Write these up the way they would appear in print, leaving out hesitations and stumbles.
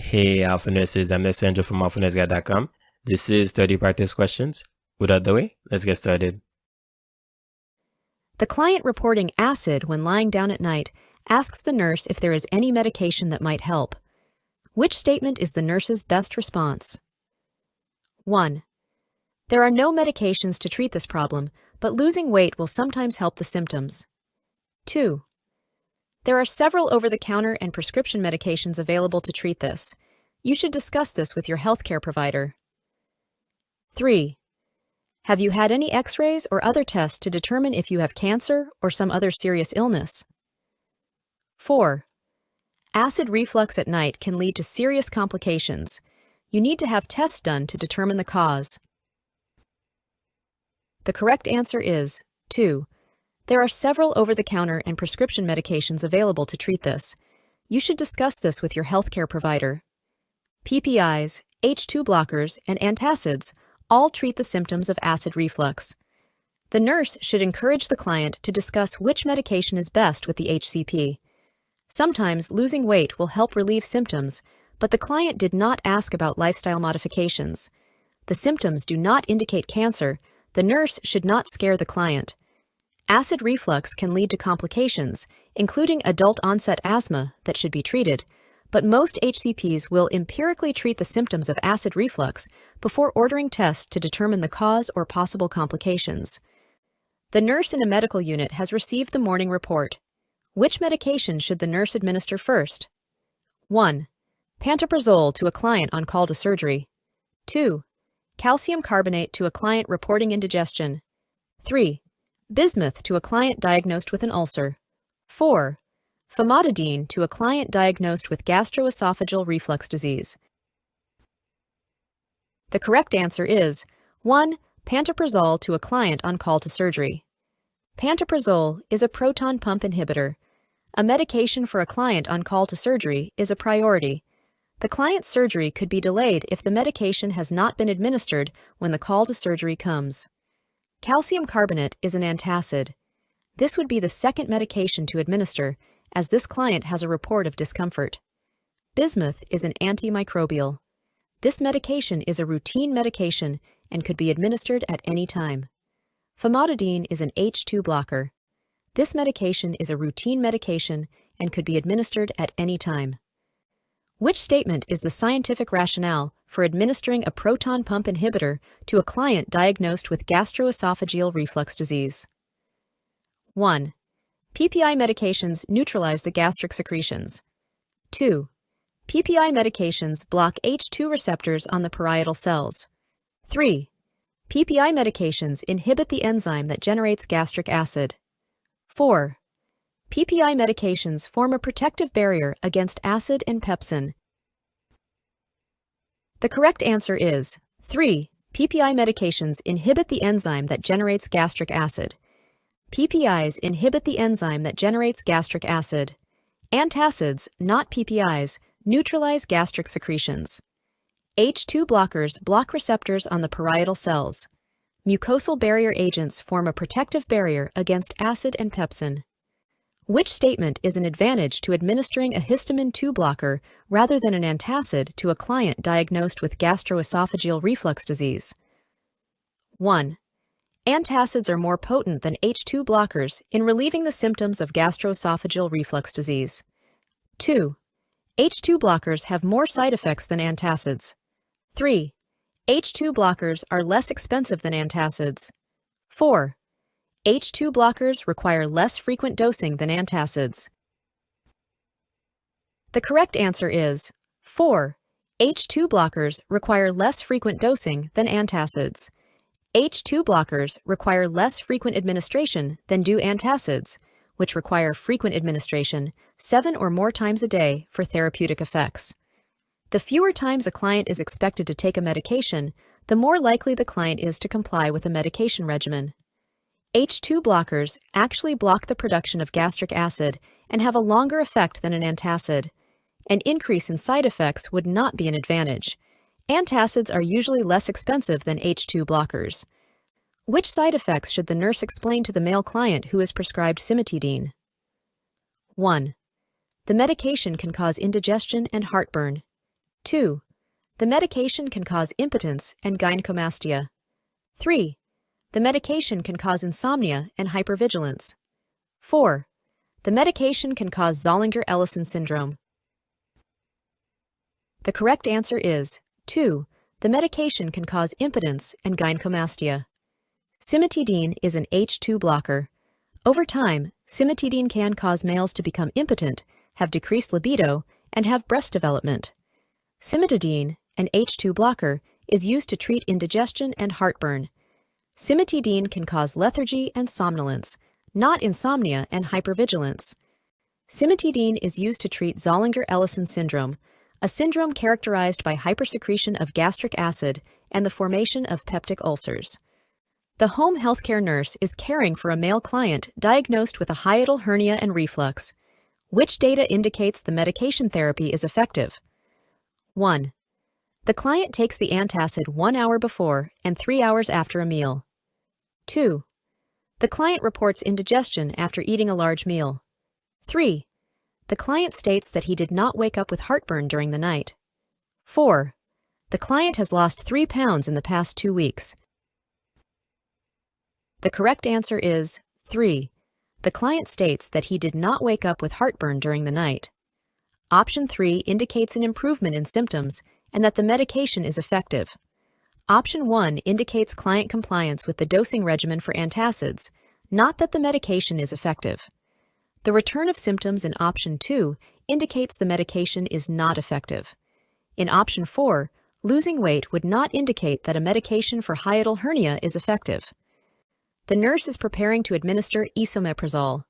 Hey, Alpha Nurses, I'm Licensure from alphanursguide.com. This is 30 practice questions. Without the way, let's get started. The client reporting acid when lying down at night asks the nurse if there is any medication that might help. Which statement is the nurse's best response? 1. There are no medications to treat this problem, but losing weight will sometimes help the symptoms. 2. There are several over-the-counter and prescription medications available to treat this. You should discuss this with your healthcare provider. 3. Have you had any X-rays or other tests to determine if you have cancer or some other serious illness? 4. Acid reflux at night can lead to serious complications. You need to have tests done to determine the cause. The correct answer is 2. There are several over-the-counter and prescription medications available to treat this. You should discuss this with your healthcare provider. PPIs, H2 blockers, and antacids all treat the symptoms of acid reflux. The nurse should encourage the client to discuss which medication is best with the HCP. Sometimes losing weight will help relieve symptoms, but the client did not ask about lifestyle modifications. The symptoms do not indicate cancer. The nurse should not scare the client. Acid reflux can lead to complications, including adult-onset asthma that should be treated, but most HCPs will empirically treat the symptoms of acid reflux before ordering tests to determine the cause or possible complications. The nurse in a medical unit has received the morning report. Which medication should the nurse administer first? 1. Pantoprazole to a client on call to surgery. 2. Calcium carbonate to a client reporting indigestion. 3. Bismuth to a client diagnosed with an ulcer. 4. Famotidine to a client diagnosed with gastroesophageal reflux disease. The correct answer is 1. Pantoprazole to a client on call to surgery. Pantoprazole is a proton pump inhibitor. A medication for a client on call to surgery is a priority. The client's surgery could be delayed if the medication has not been administered when the call to surgery comes. Calcium carbonate is an antacid. This would be the second medication to administer, as this client has a report of discomfort. Bismuth is an antimicrobial. This medication is a routine medication and could be administered at any time. Famotidine is an H2 blocker. This medication is a routine medication and could be administered at any time. Which statement is the scientific rationale for administering a proton pump inhibitor to a client diagnosed with gastroesophageal reflux disease? 1. PPI medications neutralize the gastric secretions. 2. PPI medications block H2 receptors on the parietal cells. 3. PPI medications inhibit the enzyme that generates gastric acid. 4. PPI medications form a protective barrier against acid and pepsin. The correct answer is 3. PPI medications inhibit the enzyme that generates gastric acid. PPIs inhibit the enzyme that generates gastric acid. Antacids, not PPIs, neutralize gastric secretions. H2 blockers block receptors on the parietal cells. Mucosal barrier agents form a protective barrier against acid and pepsin. Which statement is an advantage to administering a histamine 2 blocker rather than an antacid to a client diagnosed with gastroesophageal reflux disease? 1. Antacids are more potent than H2 blockers in relieving the symptoms of gastroesophageal reflux disease. 2. H2 blockers have more side effects than antacids. 3. H2 blockers are less expensive than antacids. 4. H2 blockers require less frequent dosing than antacids. The correct answer is 4. H2 blockers require less frequent dosing than antacids. H2 blockers require less frequent administration than do antacids, which require frequent administration 7 or more times a day for therapeutic effects. The fewer times a client is expected to take a medication, the more likely the client is to comply with a medication regimen. H2 blockers actually block the production of gastric acid and have a longer effect than an antacid. An increase in side effects would not be an advantage. Antacids are usually less expensive than H2 blockers. Which side effects should the nurse explain to the male client who is prescribed cimetidine? 1. The medication can cause indigestion and heartburn. 2. The medication can cause impotence and gynecomastia. 3. The medication can cause insomnia and hypervigilance. 4. The medication can cause Zollinger-Ellison syndrome. The correct answer is 2. The medication can cause impotence and gynecomastia. Cimetidine is an H2 blocker. Over time, cimetidine can cause males to become impotent, have decreased libido, and have breast development. Cimetidine, an H2 blocker, is used to treat indigestion and heartburn. Cimetidine can cause lethargy and somnolence, not insomnia and hypervigilance. Cimetidine is used to treat Zollinger-Ellison syndrome, a syndrome characterized by hypersecretion of gastric acid and the formation of peptic ulcers. The home healthcare nurse is caring for a male client diagnosed with a hiatal hernia and reflux. Which data indicates the medication therapy is effective? 1. The client takes the antacid 1 hour before and 3 hours after a meal. 2. The client reports indigestion after eating a large meal. 3. The client states that he did not wake up with heartburn during the night. 4. The client has lost 3 pounds in the past 2 weeks. The correct answer is 3. The client states that he did not wake up with heartburn during the night. Option 3 indicates an improvement in symptoms and that the medication is effective. Option 1 indicates client compliance with the dosing regimen for antacids, not that the medication is effective. The return of symptoms in Option 2 indicates the medication is not effective. In Option 4, losing weight would not indicate that a medication for hiatal hernia is effective. The nurse is preparing to administer esomeprazole.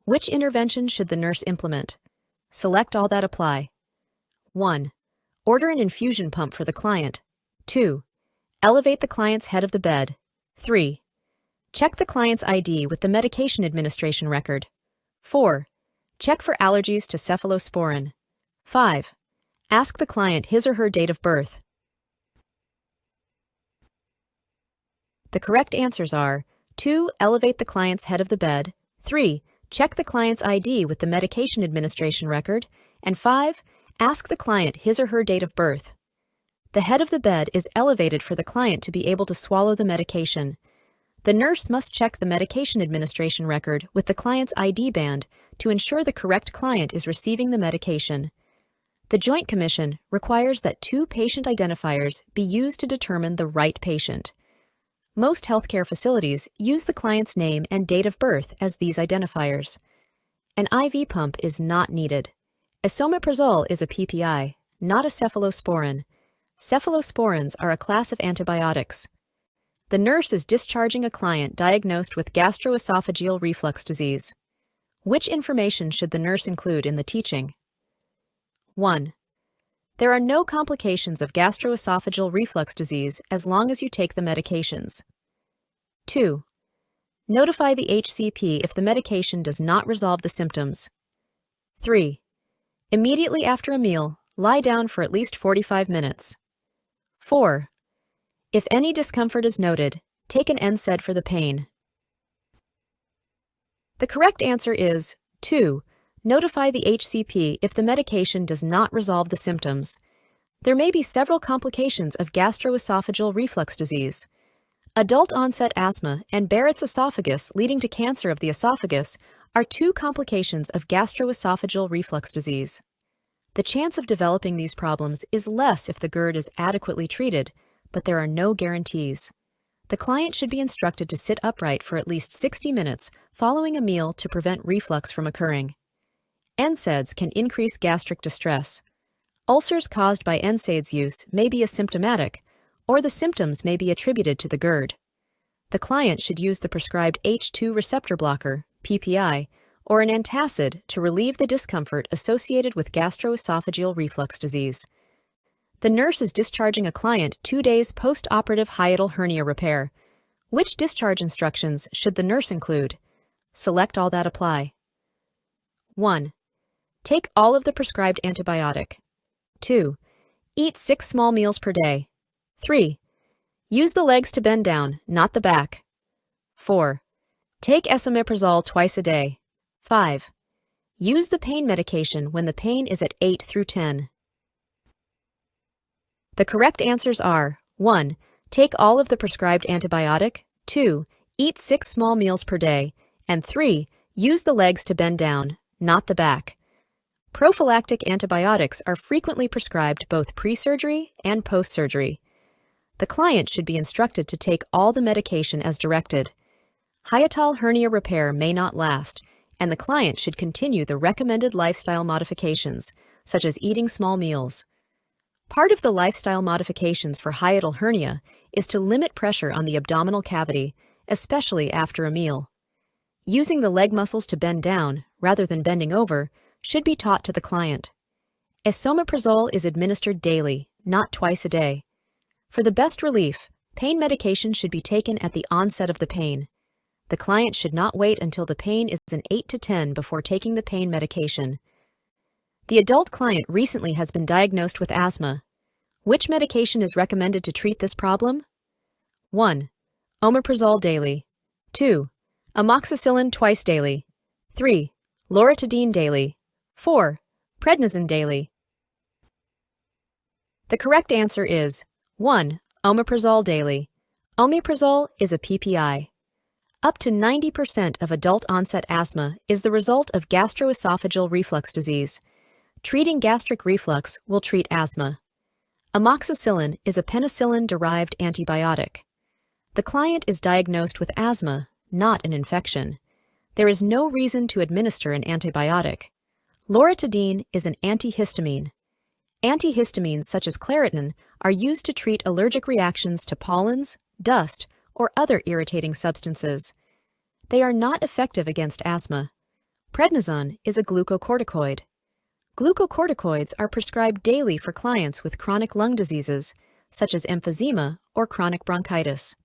Which intervention should the nurse implement? Select all that apply. 1. Order an infusion pump for the client. 2. Elevate the client's head of the bed. 3. Check the client's ID with the medication administration record. 4. Check for allergies to cephalosporin. 5. Ask the client his or her date of birth. The correct answers are 2. Elevate the client's head of the bed. 3. Check the client's ID with the medication administration record. And 5. Ask the client his or her date of birth. The head of the bed is elevated for the client to be able to swallow the medication. The nurse must check the medication administration record with the client's ID band to ensure the correct client is receiving the medication. The Joint Commission requires that 2 patient identifiers be used to determine the right patient. Most healthcare facilities use the client's name and date of birth as these identifiers. An IV pump is not needed. Esomeprazole is a PPI, not a cephalosporin. Cephalosporins are a class of antibiotics. The nurse is discharging a client diagnosed with gastroesophageal reflux disease. Which information should the nurse include in the teaching? 1. There are no complications of gastroesophageal reflux disease as long as you take the medications. 2. Notify the HCP if the medication does not resolve the symptoms. 3. Immediately after a meal, lie down for at least 45 minutes. 4. If any discomfort is noted, take an NSAID for the pain. The correct answer is 2. Notify the HCP if the medication does not resolve the symptoms. There may be several complications of gastroesophageal reflux disease. Adult-onset asthma and Barrett's esophagus leading to cancer of the esophagus are 2 complications of gastroesophageal reflux disease. The chance of developing these problems is less if the GERD is adequately treated, but there are no guarantees. The client should be instructed to sit upright for at least 60 minutes following a meal to prevent reflux from occurring. NSAIDs can increase gastric distress. Ulcers caused by NSAIDs use may be asymptomatic, or the symptoms may be attributed to the GERD. The client should use the prescribed H2 receptor blocker, PPI, or an antacid to relieve the discomfort associated with gastroesophageal reflux disease. The nurse is discharging a client 2 days post-operative hiatal hernia repair. Which discharge instructions should the nurse include? Select all that apply. 1. Take all of the prescribed antibiotic. 2. Eat 6 small meals per day. 3. Use the legs to bend down, not the back. 4. Take esomeprazole twice a day. 5. Use the pain medication when the pain is at 8 through 10. The correct answers are 1. Take all of the prescribed antibiotic, 2. Eat 6 small meals per day, and 3. Use the legs to bend down, not the back. Prophylactic antibiotics are frequently prescribed both pre-surgery and post-surgery. The client should be instructed to take all the medication as directed. Hiatal hernia repair may not last, and the client should continue the recommended lifestyle modifications, such as eating small meals. Part of the lifestyle modifications for hiatal hernia is to limit pressure on the abdominal cavity, especially after a meal. Using the leg muscles to bend down, rather than bending over, should be taught to the client. Esomeprazole is administered daily, not twice a day. For the best relief, pain medication should be taken at the onset of the pain. The client should not wait until the pain is an 8 to 10 before taking the pain medication. The adult client recently has been diagnosed with asthma. Which medication is recommended to treat this problem? 1. Omeprazole daily. 2. Amoxicillin twice daily. 3. Loratadine daily. 4. Prednisone daily. The correct answer is 1. Omeprazole daily. Omeprazole is a PPI. Up to 90% of adult-onset asthma is the result of gastroesophageal reflux disease. Treating gastric reflux will treat asthma. Amoxicillin is a penicillin-derived antibiotic. The client is diagnosed with asthma, not an infection. There is no reason to administer an antibiotic. Loratadine is an antihistamine. Antihistamines such as Claritin are used to treat allergic reactions to pollens, dust, or other irritating substances. They are not effective against asthma. Prednisone is a glucocorticoid. Glucocorticoids are prescribed daily for clients with chronic lung diseases, such as emphysema or chronic bronchitis.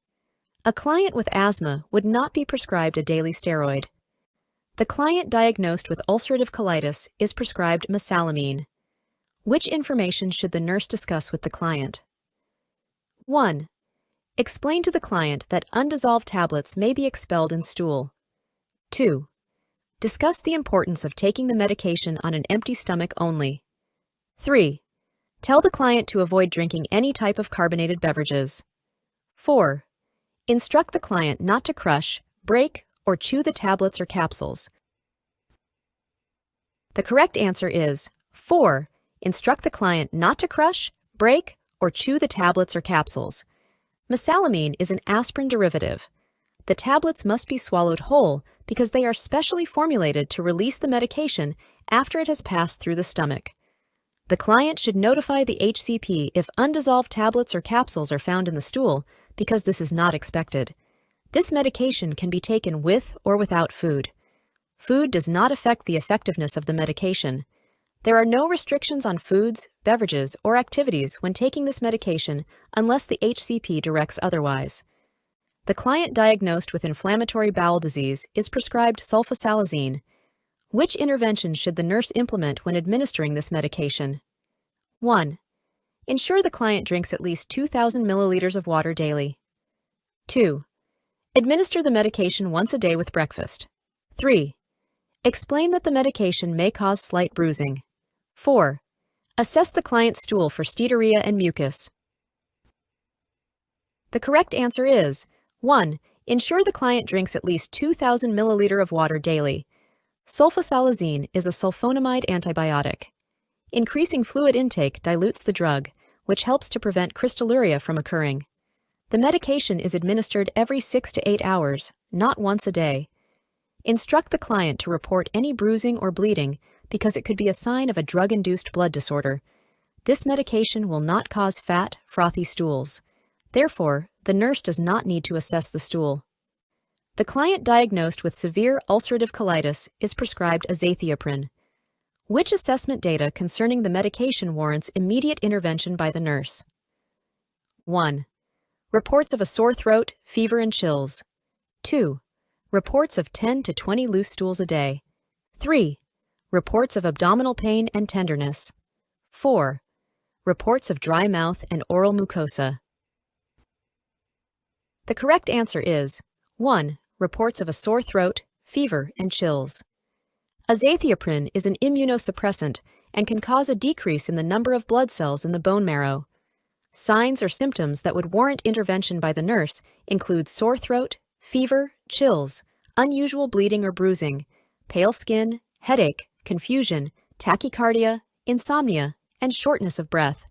A client with asthma would not be prescribed a daily steroid. The client diagnosed with ulcerative colitis is prescribed mesalamine. Which information should the nurse discuss with the client? 1. Explain to the client that undissolved tablets may be expelled in stool. 2. Discuss the importance of taking the medication on an empty stomach only. 3. Tell the client to avoid drinking any type of carbonated beverages. 4. Instruct the client not to crush, break, or chew the tablets or capsules. The correct answer is 4. Instruct the client not to crush, break, or chew the tablets or capsules. Mesalamine is an aspirin derivative. The tablets must be swallowed whole because they are specially formulated to release the medication after it has passed through the stomach. The client should notify the HCP if undissolved tablets or capsules are found in the stool because this is not expected. This medication can be taken with or without food. Food does not affect the effectiveness of the medication. There are no restrictions on foods, beverages, or activities when taking this medication unless the HCP directs otherwise. The client diagnosed with inflammatory bowel disease is prescribed sulfasalazine. Which intervention should the nurse implement when administering this medication? 1. Ensure the client drinks at least 2,000 milliliters of water daily. 2. Administer the medication once a day with breakfast. 3. Explain that the medication may cause slight bruising. 4. Assess the client's stool for steatorrhea and mucus. The correct answer is 1. Ensure the client drinks at least 2,000 milliliters of water daily. Sulfasalazine is a sulfonamide antibiotic. Increasing fluid intake dilutes the drug, which helps to prevent crystalluria from occurring. The medication is administered every 6 to 8 hours, not once a day. Instruct the client to report any bruising or bleeding because it could be a sign of a drug-induced blood disorder. This medication will not cause fat, frothy stools. Therefore, the nurse does not need to assess the stool. The client diagnosed with severe ulcerative colitis is prescribed azathioprine. Which assessment data concerning the medication warrants immediate intervention by the nurse? 1. Reports of a sore throat, fever, and chills. 2. Reports of 10 to 20 loose stools a day. 3. Reports of abdominal pain and tenderness. 4. Reports of dry mouth and oral mucosa. The correct answer is 1. Reports of a sore throat, fever, and chills. Azathioprine is an immunosuppressant and can cause a decrease in the number of blood cells in the bone marrow. Signs or symptoms that would warrant intervention by the nurse include sore throat, fever, chills, unusual bleeding or bruising, pale skin, headache, confusion, tachycardia, insomnia, and shortness of breath.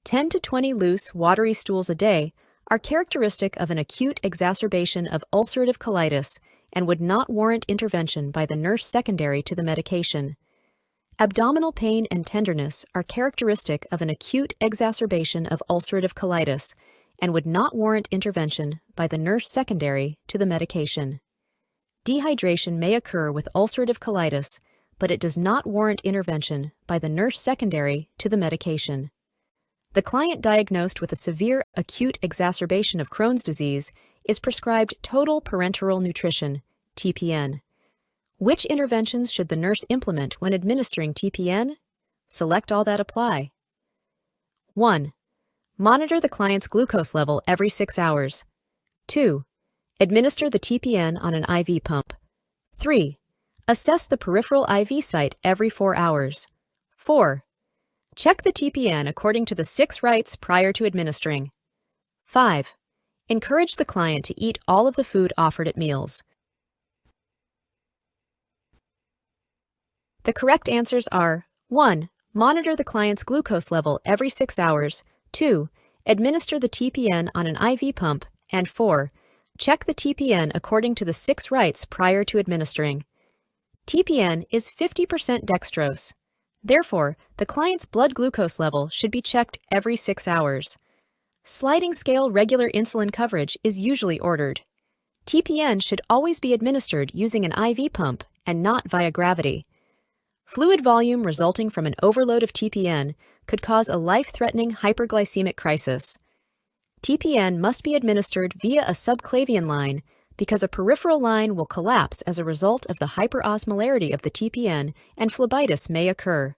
10 to 20 loose, watery stools a day are characteristic of an acute exacerbation of ulcerative colitis and would not warrant intervention by the nurse secondary to the medication. Abdominal pain and tenderness are characteristic of an acute exacerbation of ulcerative colitis and would not warrant intervention by the nurse secondary to the medication. Dehydration may occur with ulcerative colitis, but it does not warrant intervention by the nurse secondary to the medication. The client diagnosed with a severe acute exacerbation of Crohn's disease is prescribed total parenteral nutrition, TPN. Which interventions should the nurse implement when administering TPN? Select all that apply. 1. Monitor the client's glucose level every 6 hours. 2. Administer the TPN on an IV pump. 3. Assess the peripheral IV site every 4 hours. 4. Check the TPN according to the 6 rights prior to administering. 5. Encourage the client to eat all of the food offered at meals. The correct answers are 1. Monitor the client's glucose level every 6 hours, 2. Administer the TPN on an IV pump, and 4. Check the TPN according to the 6 rights prior to administering. TPN is 50% dextrose. Therefore, the client's blood glucose level should be checked every 6 hours. Sliding scale regular insulin coverage is usually ordered. TPN should always be administered using an IV pump and not via gravity. Fluid volume resulting from an overload of TPN could cause a life-threatening hyperglycemic crisis. TPN must be administered via a subclavian line because a peripheral line will collapse as a result of the hyperosmolarity of the TPN and phlebitis may occur.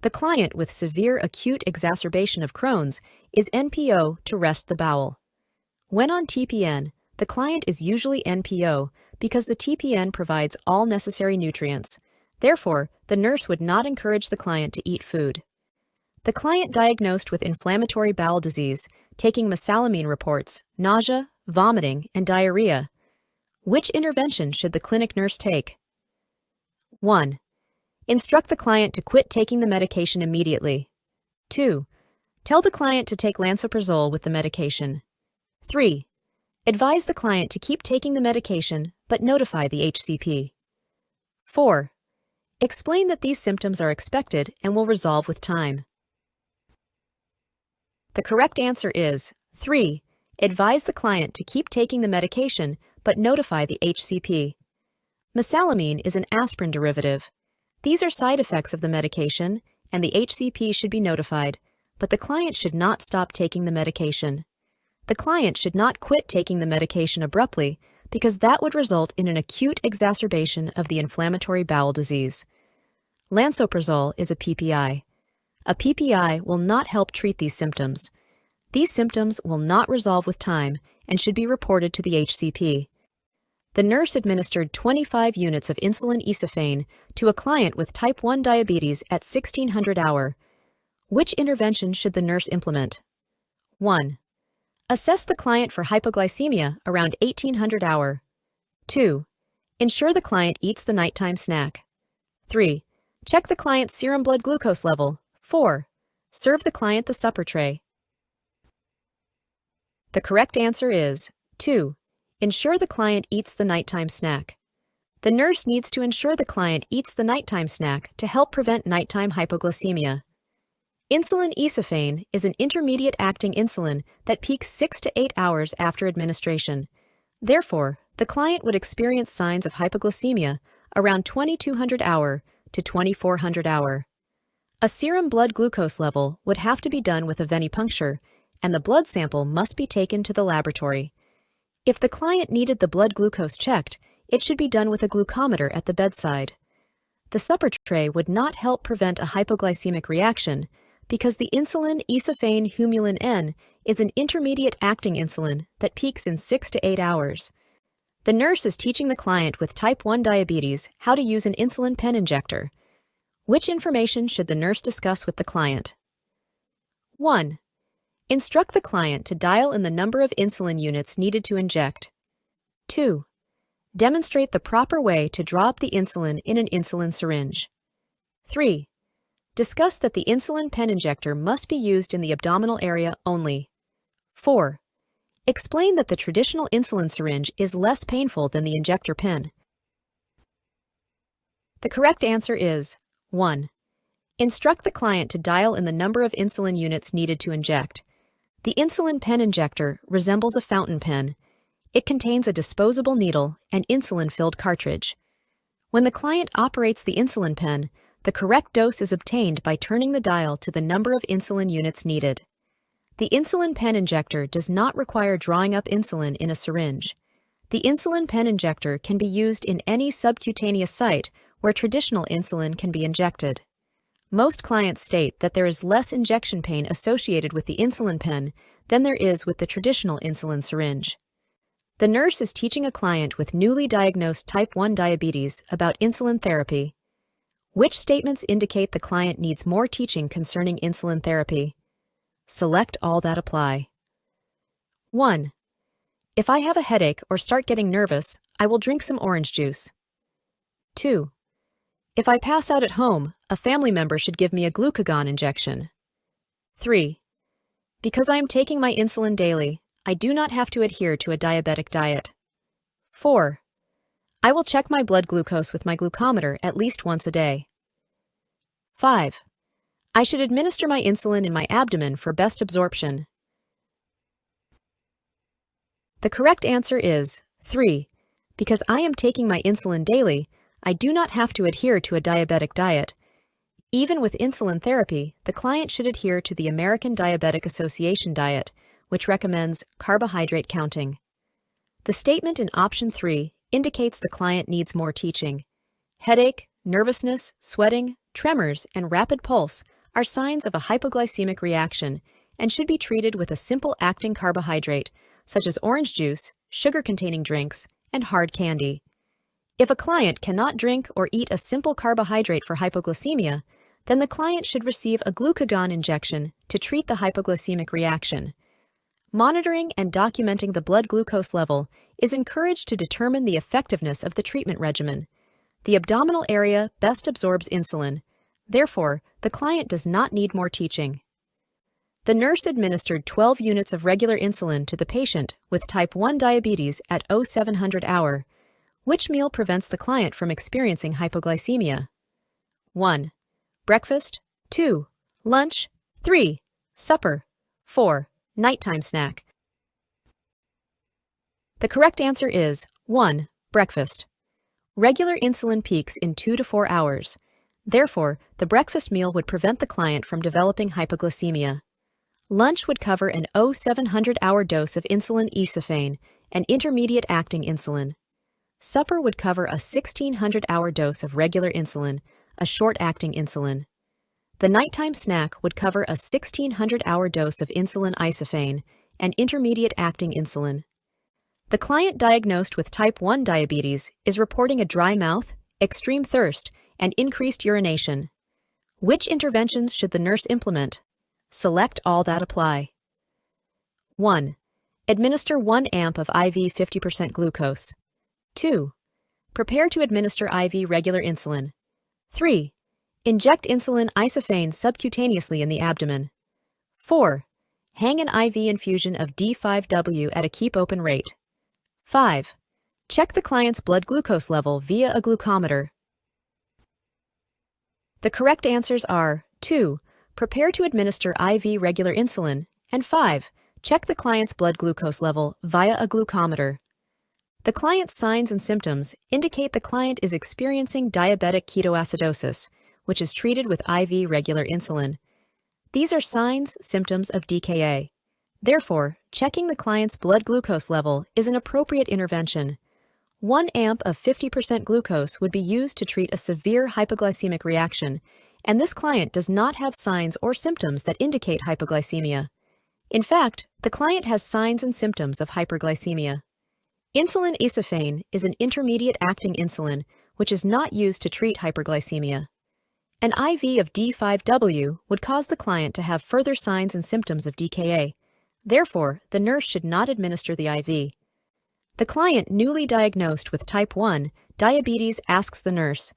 The client with severe acute exacerbation of Crohn's is NPO to rest the bowel. When on TPN, the client is usually NPO because the TPN provides all necessary nutrients. Therefore, the nurse would not encourage the client to eat food. The client diagnosed with inflammatory bowel disease, taking mesalamine reports, nausea, vomiting, and diarrhea. Which intervention should the clinic nurse take? 1. Instruct the client to quit taking the medication immediately. 2. Tell the client to take lansoprazole with the medication. 3. Advise the client to keep taking the medication, but notify the HCP. 4. Explain that these symptoms are expected and will resolve with time. The correct answer is 3. Advise the client to keep taking the medication, but notify the HCP. Mesalamine is an aspirin derivative. These are side effects of the medication, and the HCP should be notified, but the client should not stop taking the medication. The client should not quit taking the medication abruptly, because that would result in an acute exacerbation of the inflammatory bowel disease. Lansoprazole is a PPI. A PPI will not help treat these symptoms. These symptoms will not resolve with time and should be reported to the HCP. The nurse administered 25 units of insulin isophane to a client with type 1 diabetes at 1600 hour. Which intervention should the nurse implement? 1. Assess the client for hypoglycemia around 1800 hour. 2. Ensure the client eats the nighttime snack. 3. Check the client's serum blood glucose level. 4. Serve the client the supper tray. The correct answer is 2. Ensure the client eats the nighttime snack. The nurse needs to ensure the client eats the nighttime snack to help prevent nighttime hypoglycemia. Insulin isophane is an intermediate-acting insulin that peaks 6 to 8 hours after administration. Therefore, the client would experience signs of hypoglycemia around 2200 hour to 2400 hour. A serum blood glucose level would have to be done with a venipuncture, and the blood sample must be taken to the laboratory. If the client needed the blood glucose checked, it should be done with a glucometer at the bedside. The supper tray would not help prevent a hypoglycemic reaction because the insulin isophane humulin N is an intermediate-acting insulin that peaks in 6 to 8 hours. The nurse is teaching the client with type 1 diabetes how to use an insulin pen injector. Which information should the nurse discuss with the client? 1. Instruct the client to dial in the number of insulin units needed to inject. 2. Demonstrate the proper way to draw up the insulin in an insulin syringe. 3. Discuss that the insulin pen injector must be used in the abdominal area only. 4. Explain that the traditional insulin syringe is less painful than the injector pen. The correct answer is 1. Instruct the client to dial in the number of insulin units needed to inject. The insulin pen injector resembles a fountain pen. It contains a disposable needle and insulin-filled cartridge. When the client operates the insulin pen, the correct dose is obtained by turning the dial to the number of insulin units needed. The insulin pen injector does not require drawing up insulin in a syringe. The insulin pen injector can be used in any subcutaneous site where traditional insulin can be injected. Most clients state that there is less injection pain associated with the insulin pen than there is with the traditional insulin syringe. The nurse is teaching a client with newly diagnosed type 1 diabetes about insulin therapy. Which statements indicate the client needs more teaching concerning insulin therapy? Select all that apply. 1. If I have a headache or start getting nervous, I will drink some orange juice. 2. If I pass out at home, a family member should give me a glucagon injection. 3. Because I am taking my insulin daily, I do not have to adhere to a diabetic diet. 4. I will check my blood glucose with my glucometer at least once a day. 5. I should administer my insulin in my abdomen for best absorption. The correct answer is 3. Because I am taking my insulin daily, I do not have to adhere to a diabetic diet. Even with insulin therapy, the client should adhere to the American Diabetic Association diet, which recommends carbohydrate counting. The statement in option 3 indicates the client needs more teaching. Headache, nervousness, sweating, tremors, and rapid pulse are signs of a hypoglycemic reaction and should be treated with a simple acting carbohydrate, such as orange juice, sugar-containing drinks, and hard candy. If a client cannot drink or eat a simple carbohydrate for hypoglycemia, then the client should receive a glucagon injection to treat the hypoglycemic reaction. Monitoring and documenting the blood glucose level is encouraged to determine the effectiveness of the treatment regimen. The abdominal area best absorbs insulin. Therefore, the client does not need more teaching. The nurse administered 12 units of regular insulin to the patient with type 1 diabetes at 0700 hour. Which meal prevents the client from experiencing hypoglycemia? 1. Breakfast. 2. Lunch. 3. Supper. 4. Nighttime snack. The correct answer is 1. Breakfast. Regular insulin peaks in 2 to 4 hours. Therefore, the breakfast meal would prevent the client from developing hypoglycemia. Lunch would cover an 0700-hour dose of insulin isophane, an intermediate-acting insulin. Supper would cover a 1600-hour dose of regular insulin, a short-acting insulin. The nighttime snack would cover a 1600-hour dose of insulin isophane, an intermediate-acting insulin. The client diagnosed with type 1 diabetes is reporting a dry mouth, extreme thirst, and increased urination. Which interventions should the nurse implement? Select all that apply. 1. Administer 1 amp of IV 50% glucose. 2. Prepare to administer IV regular insulin. 3. Inject insulin isophane subcutaneously in the abdomen. 4. Hang an IV infusion of D5W at a keep-open rate. 5. Check the client's blood glucose level via a glucometer. The correct answers are 2. Prepare to administer IV regular insulin, and 5. Check the client's blood glucose level via a glucometer. The client's signs and symptoms indicate the client is experiencing diabetic ketoacidosis, which is treated with IV regular insulin. These are signs, symptoms of DKA. Therefore, checking the client's blood glucose level is an appropriate intervention. 1 amp of 50% glucose would be used to treat a severe hypoglycemic reaction, and this client does not have signs or symptoms that indicate hypoglycemia. In fact, the client has signs and symptoms of hyperglycemia. Insulin isophane is an intermediate-acting insulin which is not used to treat hyperglycemia. An IV of D5W would cause the client to have further signs and symptoms of DKA, Therefore, the nurse should not administer the IV. The client newly diagnosed with type 1 diabetes asks the nurse,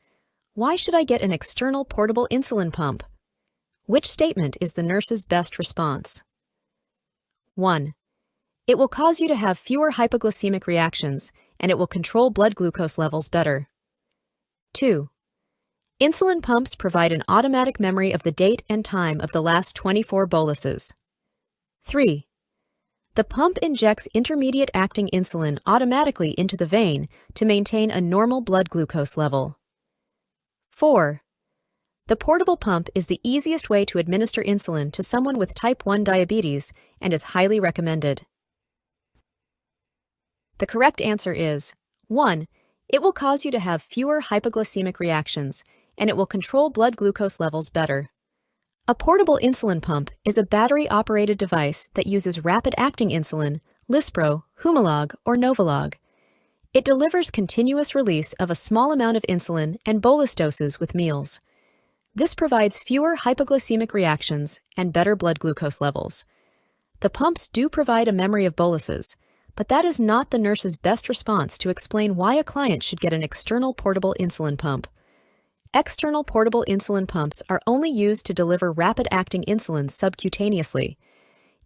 "Why should I get an external portable insulin pump?" Which statement is the nurse's best response? 1. It will cause you to have fewer hypoglycemic reactions, and it will control blood glucose levels better. 2. Insulin pumps provide an automatic memory of the date and time of the last 24 boluses. 3. The pump injects intermediate-acting insulin automatically into the vein to maintain a normal blood glucose level. 4. The portable pump is the easiest way to administer insulin to someone with type 1 diabetes and is highly recommended. The correct answer is 1. It will cause you to have fewer hypoglycemic reactions, and it will control blood glucose levels better. A portable insulin pump is a battery-operated device that uses rapid-acting insulin, Lispro, Humalog, or Novolog. It delivers continuous release of a small amount of insulin and bolus doses with meals. This provides fewer hypoglycemic reactions and better blood glucose levels. The pumps do provide a memory of boluses, but that is not the nurse's best response to explain why a client should get an external portable insulin pump. External portable insulin pumps are only used to deliver rapid-acting insulin subcutaneously.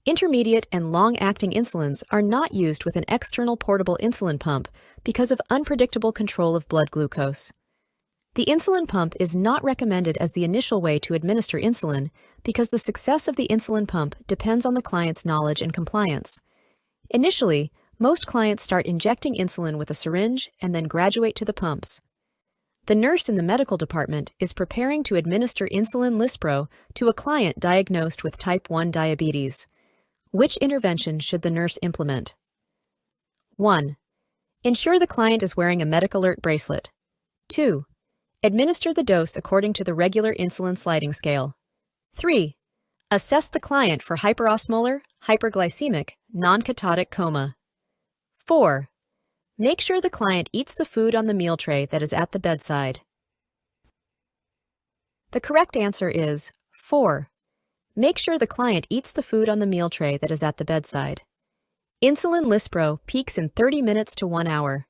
Intermediate and long-acting insulins are not used with an external portable insulin pump because of unpredictable control of blood glucose. The insulin pump is not recommended as the initial way to administer insulin because the success of the insulin pump depends on the client's knowledge and compliance. Initially, most clients start injecting insulin with a syringe and then graduate to the pumps. The nurse in the medical department is preparing to administer insulin Lispro to a client diagnosed with type 1 diabetes. Which intervention should the nurse implement? 1. Ensure the client is wearing a Medic Alert bracelet. 2. Administer the dose according to the regular insulin sliding scale. 3. Assess the client for hyperosmolar, hyperglycemic, non-ketotic coma. 4. Make sure the client eats the food on the meal tray that is at the bedside. The correct answer is 4. Make sure the client eats the food on the meal tray that is at the bedside. Insulin Lispro peaks in 30 minutes to 1 hour.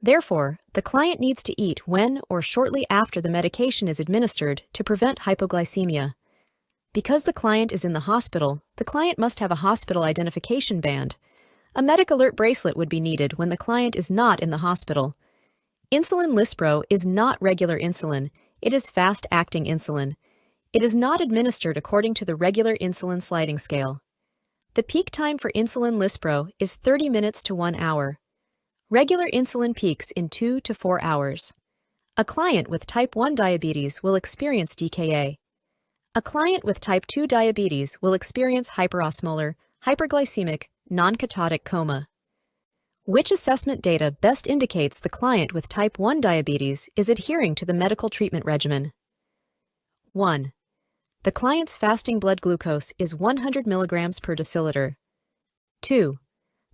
Therefore, the client needs to eat when or shortly after the medication is administered to prevent hypoglycemia. Because the client is in the hospital, the client must have a hospital identification band. A Medic Alert bracelet would be needed when the client is not in the hospital. Insulin Lispro is not regular insulin, it is fast-acting insulin. It is not administered according to the regular insulin sliding scale. The peak time for insulin Lispro is 30 minutes to 1 hour. Regular insulin peaks in 2 to 4 hours. A client with type 1 diabetes will experience DKA. A client with type 2 diabetes will experience hyperosmolar, hyperglycemic, non-ketotic coma. Which assessment data best indicates the client with type 1 diabetes is adhering to the medical treatment regimen? 1. The client's fasting blood glucose is 100 milligrams per deciliter. 2.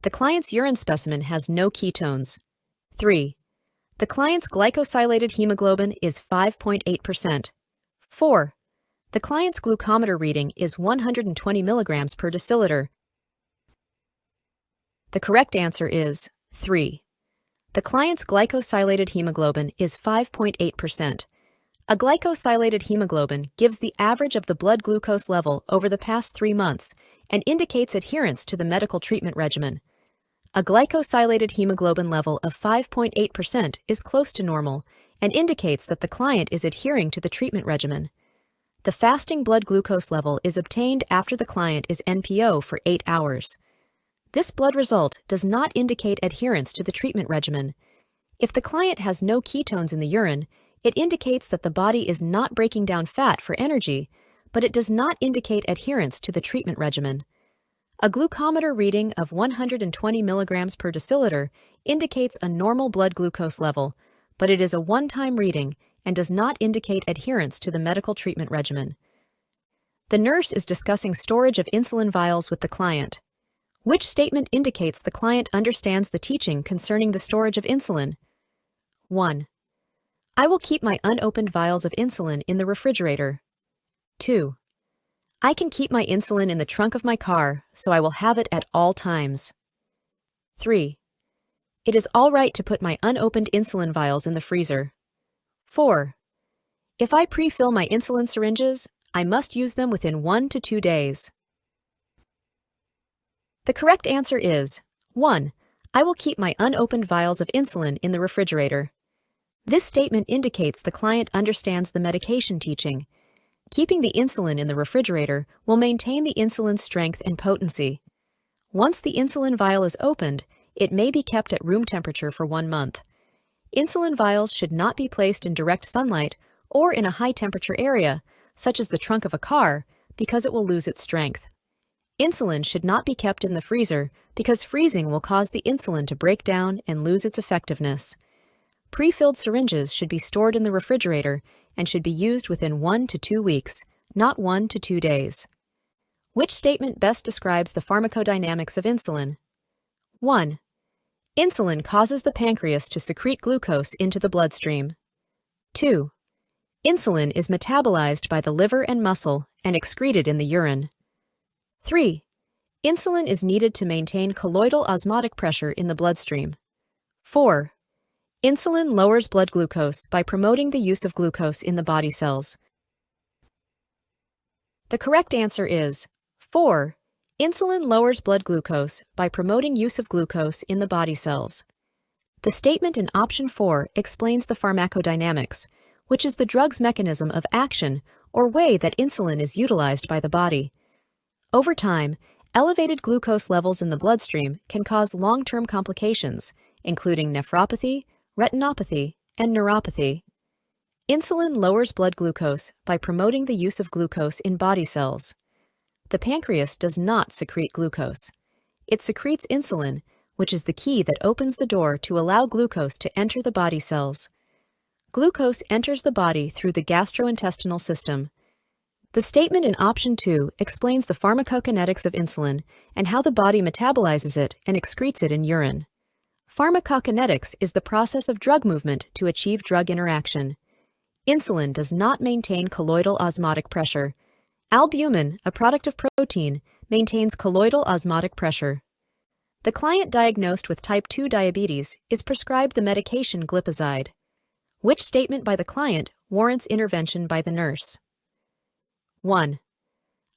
The client's urine specimen has no ketones. 3. The client's glycosylated hemoglobin is 5.8%. 4. The client's glucometer reading is 120 milligrams per deciliter. The correct answer is 3. The client's glycosylated hemoglobin is 5.8%. A glycosylated hemoglobin gives the average of the blood glucose level over the past 3 months and indicates adherence to the medical treatment regimen. A glycosylated hemoglobin level of 5.8% is close to normal and indicates that the client is adhering to the treatment regimen. The fasting blood glucose level is obtained after the client is NPO for 8 hours. This blood result does not indicate adherence to the treatment regimen. If the client has no ketones in the urine, it indicates that the body is not breaking down fat for energy, but it does not indicate adherence to the treatment regimen. A glucometer reading of 120 milligrams per deciliter indicates a normal blood glucose level, but it is a one-time reading and does not indicate adherence to the medical treatment regimen. The nurse is discussing storage of insulin vials with the client. Which statement indicates the client understands the teaching concerning the storage of insulin? 1. I will keep my unopened vials of insulin in the refrigerator. 2. I can keep my insulin in the trunk of my car, so I will have it at all times. 3. It is all right to put my unopened insulin vials in the freezer. 4. If I pre-fill my insulin syringes, I must use them within 1 to 2 days. The correct answer is 1. I will keep my unopened vials of insulin in the refrigerator. This statement indicates the client understands the medication teaching. Keeping the insulin in the refrigerator will maintain the insulin's strength and potency. Once the insulin vial is opened, it may be kept at room temperature for 1 month. Insulin vials should not be placed in direct sunlight or in a high-temperature area, such as the trunk of a car, because it will lose its strength. Insulin should not be kept in the freezer because freezing will cause the insulin to break down and lose its effectiveness. Pre-filled syringes should be stored in the refrigerator and should be used within 1 to 2 weeks, not 1 to 2 days. Which statement best describes the pharmacodynamics of insulin? 1. Insulin causes the pancreas to secrete glucose into the bloodstream. 2. Insulin is metabolized by the liver and muscle and excreted in the urine. 3. Insulin is needed to maintain colloidal osmotic pressure in the bloodstream. 4. Insulin lowers blood glucose by promoting the use of glucose in the body cells. The correct answer is 4. Insulin lowers blood glucose by promoting use of glucose in the body cells. The statement in option 4 explains the pharmacodynamics, which is the drug's mechanism of action or way that insulin is utilized by the body. Over time, elevated glucose levels in the bloodstream can cause long-term complications, including nephropathy, retinopathy, and neuropathy. Insulin lowers blood glucose by promoting the use of glucose in body cells. The pancreas does not secrete glucose. It secretes insulin, which is the key that opens the door to allow glucose to enter the body cells. Glucose enters the body through the gastrointestinal system. The statement in option 2 explains the pharmacokinetics of insulin and how the body metabolizes it and excretes it in urine. Pharmacokinetics is the process of drug movement to achieve drug interaction. Insulin does not maintain colloidal osmotic pressure. Albumin, a product of protein, maintains colloidal osmotic pressure. The client diagnosed with type 2 diabetes is prescribed the medication glipizide. Which statement by the client warrants intervention by the nurse? 1.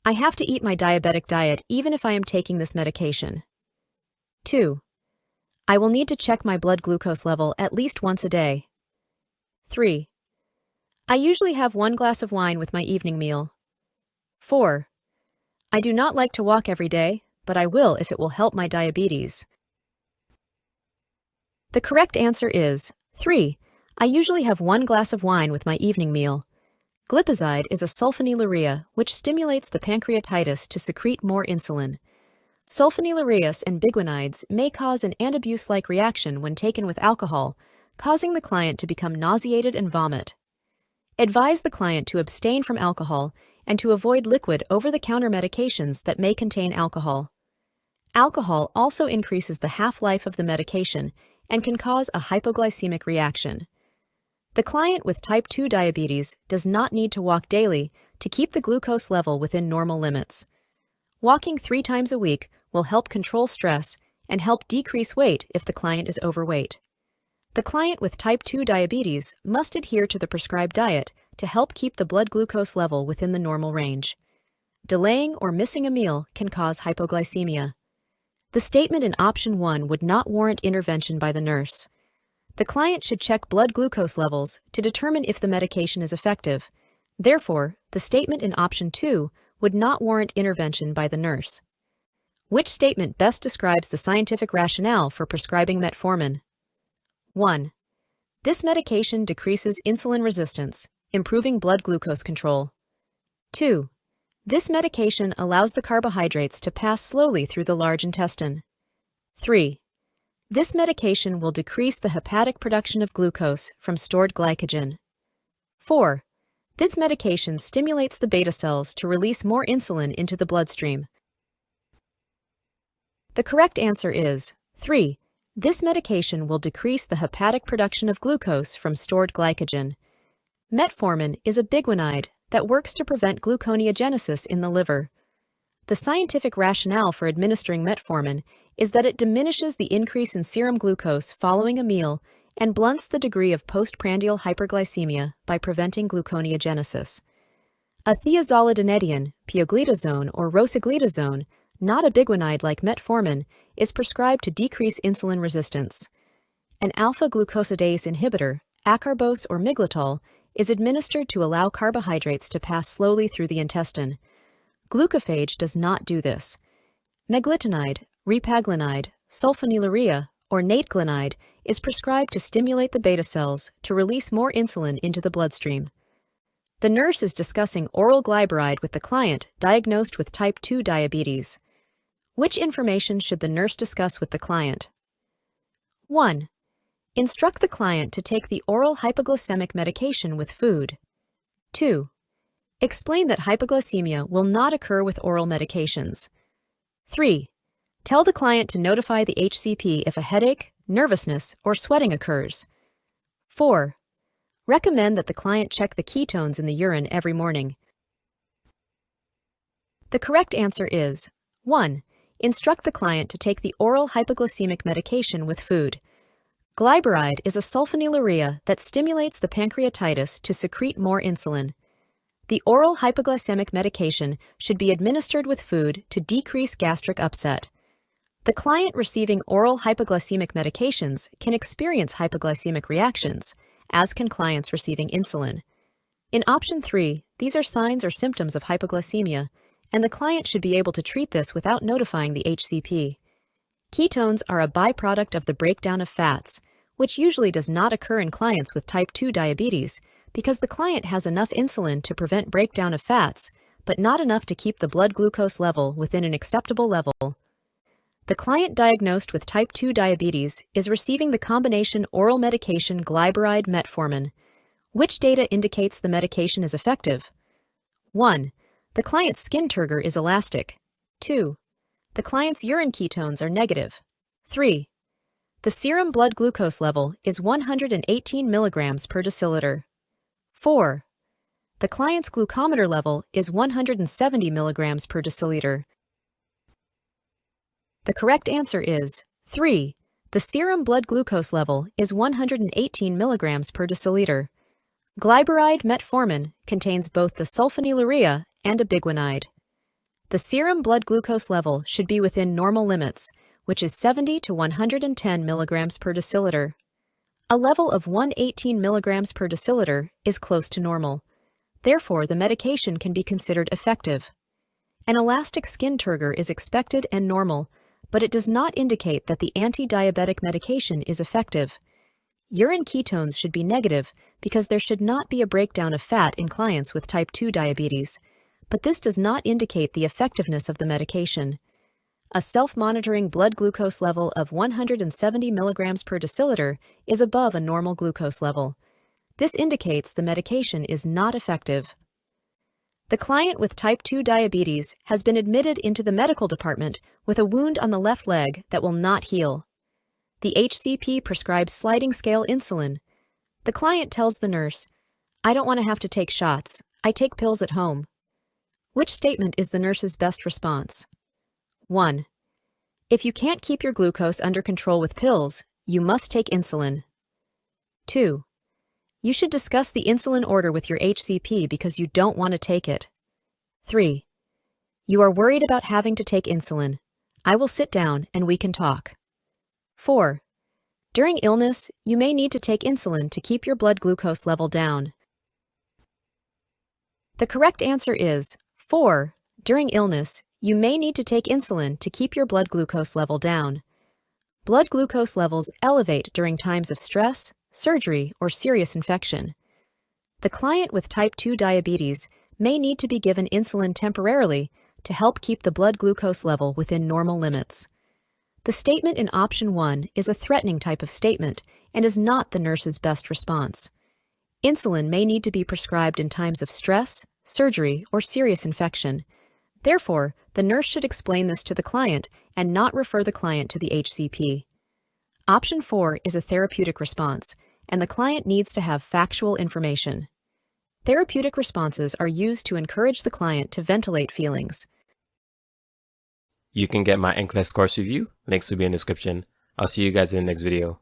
I have to eat my diabetic diet even if I am taking this medication. 2. I will need to check my blood glucose level at least once a day. 3. I usually have 1 glass of wine with my evening meal. 4. I do not like to walk every day, but I will if it will help my diabetes. The correct answer is 3. I usually have 1 glass of wine with my evening meal. Glipizide is a sulfonylurea which stimulates the pancreatitis to secrete more insulin. Sulfonylureas and biguanides may cause an antabuse-like reaction when taken with alcohol, causing the client to become nauseated and vomit. Advise the client to abstain from alcohol and to avoid liquid over-the-counter medications that may contain alcohol. Alcohol also increases the half-life of the medication and can cause a hypoglycemic reaction. The client with type 2 diabetes does not need to walk daily to keep the glucose level within normal limits. Walking 3 times a week will help control stress and help decrease weight if the client is overweight. The client with type 2 diabetes must adhere to the prescribed diet to help keep the blood glucose level within the normal range. Delaying or missing a meal can cause hypoglycemia. The statement in option 1 would not warrant intervention by the nurse. The client should check blood glucose levels to determine if the medication is effective. Therefore, the statement in option 2 would not warrant intervention by the nurse. Which statement best describes the scientific rationale for prescribing metformin? 1. This medication decreases insulin resistance, improving blood glucose control. 2. This medication allows the carbohydrates to pass slowly through the large intestine. 3. This medication will decrease the hepatic production of glucose from stored glycogen. 4. This medication stimulates the beta cells to release more insulin into the bloodstream. The correct answer is 3. This medication will decrease the hepatic production of glucose from stored glycogen. Metformin is a biguanide that works to prevent gluconeogenesis in the liver. The scientific rationale for administering metformin is that it diminishes the increase in serum glucose following a meal and blunts the degree of postprandial hyperglycemia by preventing gluconeogenesis. A thiazolidinedione, pioglitazone, or rosiglitazone, not a biguanide like metformin, is prescribed to decrease insulin resistance. An alpha-glucosidase inhibitor, acarbose or miglatol, is administered to allow carbohydrates to pass slowly through the intestine. Glucophage does not do this. Meglitinide, repaglinide, sulfonylurea, or natglinide is prescribed to stimulate the beta cells to release more insulin into the bloodstream. The nurse is discussing oral glyburide with the client diagnosed with type 2 diabetes. Which information should the nurse discuss with the client? 1. Instruct the client to take the oral hypoglycemic medication with food. 2. Explain that hypoglycemia will not occur with oral medications. 3. Tell the client to notify the HCP if a headache, nervousness, or sweating occurs. 4. Recommend that the client check the ketones in the urine every morning. The correct answer is 1. Instruct the client to take the oral hypoglycemic medication with food. Glyburide is a sulfonylurea that stimulates the pancreatitis to secrete more insulin. The oral hypoglycemic medication should be administered with food to decrease gastric upset. The client receiving oral hypoglycemic medications can experience hypoglycemic reactions, as can clients receiving insulin. In option 3, these are signs or symptoms of hypoglycemia, and the client should be able to treat this without notifying the HCP. Ketones are a byproduct of the breakdown of fats, which usually does not occur in clients with type 2 diabetes because the client has enough insulin to prevent breakdown of fats, but not enough to keep the blood glucose level within an acceptable level. The client diagnosed with type 2 diabetes is receiving the combination oral medication glyburide metformin. Which data indicates the medication is effective? 1. The client's skin turgor is elastic. 2. The client's urine ketones are negative. 3. The serum blood glucose level is 118 milligrams per deciliter. 4. The client's glucometer level is 170 milligrams per deciliter. The correct answer is 3. The serum blood glucose level is 118 milligrams per deciliter. Glyburide metformin contains both the sulfonylurea and a biguanide. The serum blood glucose level should be within normal limits, which is 70 to 110 milligrams per deciliter. A level of 118 milligrams per deciliter is close to normal. Therefore, the medication can be considered effective. An elastic skin turgor is expected and normal, but it does not indicate that the anti-diabetic medication is effective. Urine ketones should be negative because there should not be a breakdown of fat in clients with type 2 diabetes, but this does not indicate the effectiveness of the medication. A self-monitoring blood glucose level of 170 milligrams per deciliter is above a normal glucose level. This indicates the medication is not effective. The client with type 2 diabetes has been admitted into the medical department with a wound on the left leg that will not heal. The HCP prescribes sliding scale insulin. The client tells the nurse, "I don't want to have to take shots. I take pills at home." Which statement is the nurse's best response? 1. If you can't keep your glucose under control with pills, you must take insulin. 2. You should discuss the insulin order with your HCP because you don't want to take it. 3. You are worried about having to take insulin. I will sit down and we can talk. 4. During illness, you may need to take insulin to keep your blood glucose level down. The correct answer is 4. During illness, you may need to take insulin to keep your blood glucose level down. Blood glucose levels elevate during times of stress, surgery, or serious infection. The client with type 2 diabetes may need to be given insulin temporarily to help keep the blood glucose level within normal limits. The statement in option 1 is a threatening type of statement and is not the nurse's best response. Insulin may need to be prescribed in times of stress, surgery, or serious infection. Therefore, the nurse should explain this to the client and not refer the client to the HCP. Option 4 is a therapeutic response, and the client needs to have factual information. Therapeutic responses are used to encourage the client to ventilate feelings. You can get my NCLEX course review. Links will be in the description. I'll see you guys in the next video.